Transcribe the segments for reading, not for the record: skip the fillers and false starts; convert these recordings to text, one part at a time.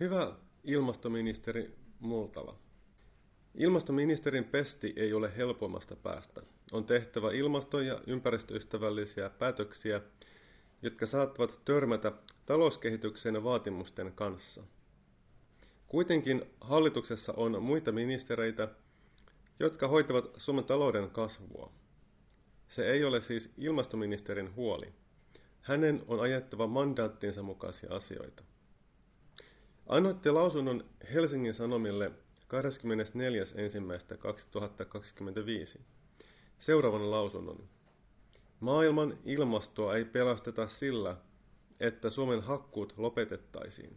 Hyvä ilmastoministeri Multala. Ilmastoministerin pesti ei ole helpommasta päästä. On tehtävä ilmasto- ja ympäristöystävällisiä päätöksiä, jotka saattavat törmätä talouskehityksen vaatimusten kanssa. Kuitenkin hallituksessa on muita ministereitä, jotka hoitavat Suomen talouden kasvua. Se ei ole siis ilmastoministerin huoli. Hänen on ajettava mandaattinsa mukaisia asioita. Annoitte lausunnon Helsingin Sanomille 24.1.2025. Seuraavan lausunnon. Maailman ilmastoa ei pelasteta sillä, että Suomen hakkuut lopetettaisiin.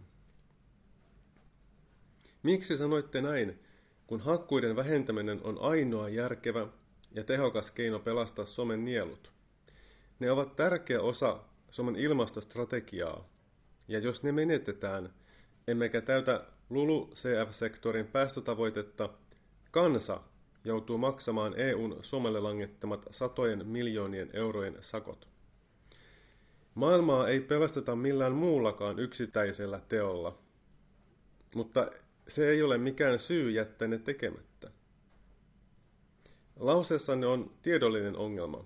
Miksi sanoitte näin, kun hakkuiden vähentäminen on ainoa järkevä ja tehokas keino pelastaa Suomen nielut? Ne ovat tärkeä osa Suomen ilmastostrategiaa, ja jos ne menetetään, emmekä täytä LULUCF-sektorin päästötavoitetta, kansa joutuu maksamaan EUn Suomelle langettamat satojen miljoonien eurojen sakot. Maailmaa ei pelasteta millään muullakaan yksittäisellä teolla, mutta se ei ole mikään syy jättää ne tekemättä. Lauseessanne on tiedollinen ongelma.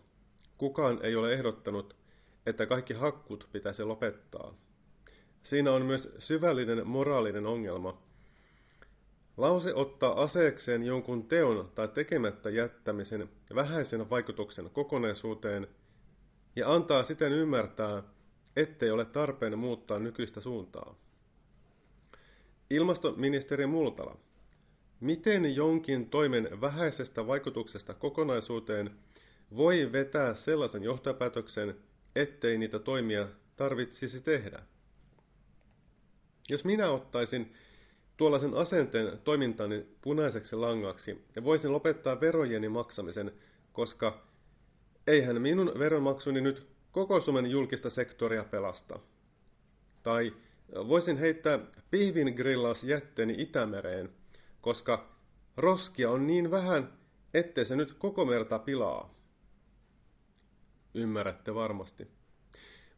Kukaan ei ole ehdottanut, että kaikki hakkut pitäisi lopettaa. Siinä on myös syvällinen moraalinen ongelma. Lause ottaa aseekseen jonkun teon tai tekemättä jättämisen vähäisen vaikutuksen kokonaisuuteen ja antaa siten ymmärtää, ettei ole tarpeen muuttaa nykyistä suuntaa. Ilmastoministeri Multala, miten jonkin toimen vähäisestä vaikutuksesta kokonaisuuteen voi vetää sellaisen johtopäätöksen, ettei niitä toimia tarvitsisi tehdä? Jos minä ottaisin tuollaisen asenteen toimintani punaiseksi langaksi ja voisin lopettaa verojeni maksamisen, koska eihän minun veronmaksuni nyt koko Suomen julkista sektoria pelasta. Tai voisin heittää pihvingrillausjätteeni Itämereen, koska roskia on niin vähän, ettei se nyt koko merta pilaa. Ymmärrätte varmasti.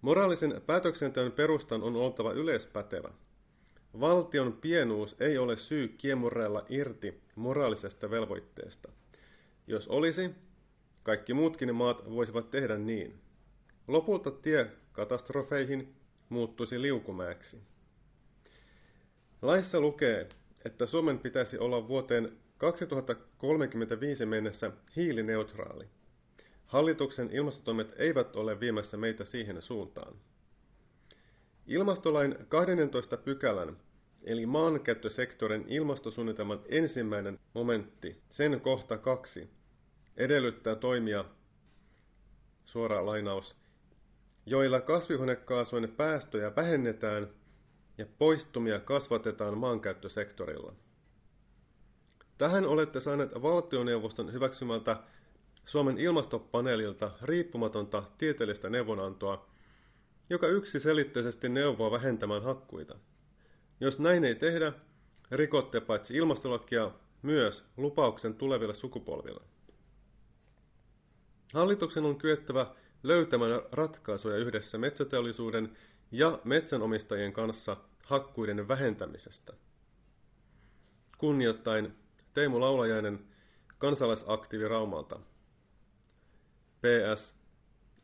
Moraalisen päätöksenteon perustan on oltava yleispätevä. Valtion pienuus ei ole syy kiemurrella irti moraalisesta velvoitteesta. Jos olisi, kaikki muutkin maat voisivat tehdä niin. Lopulta tie katastrofeihin muuttuisi liukumäeksi. Laissa lukee, että Suomen pitäisi olla vuoteen 2035 mennessä hiilineutraali. Hallituksen ilmastotoimet eivät ole viemässä meitä siihen suuntaan. Ilmastolain 12 pykälän, eli maankäyttösektorin ilmastosuunnitelman ensimmäinen momentti, sen kohta 2, edellyttää toimia, suora lainaus, joilla kasvihuonekaasujen päästöjä vähennetään ja poistumia kasvatetaan maankäyttösektorilla. Tähän olette saaneet valtioneuvoston hyväksymältä Suomen ilmastopaneelilta riippumatonta tieteellistä neuvonantoa, joka yksiselitteisesti neuvoo vähentämään hakkuita. Jos näin ei tehdä, rikotte paitsi ilmastolakia, myös lupauksen tuleville sukupolville. Hallituksen on kyettävä löytämään ratkaisuja yhdessä metsäteollisuuden ja metsänomistajien kanssa hakkuiden vähentämisestä. Kunnioittain Teemu Laulajainen, kansalaisaktiivi Raumalta. PS.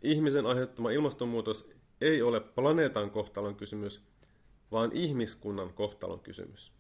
Ihmisen aiheuttama ilmastonmuutos ei ole planeetan kohtalon kysymys, vaan ihmiskunnan kohtalon kysymys.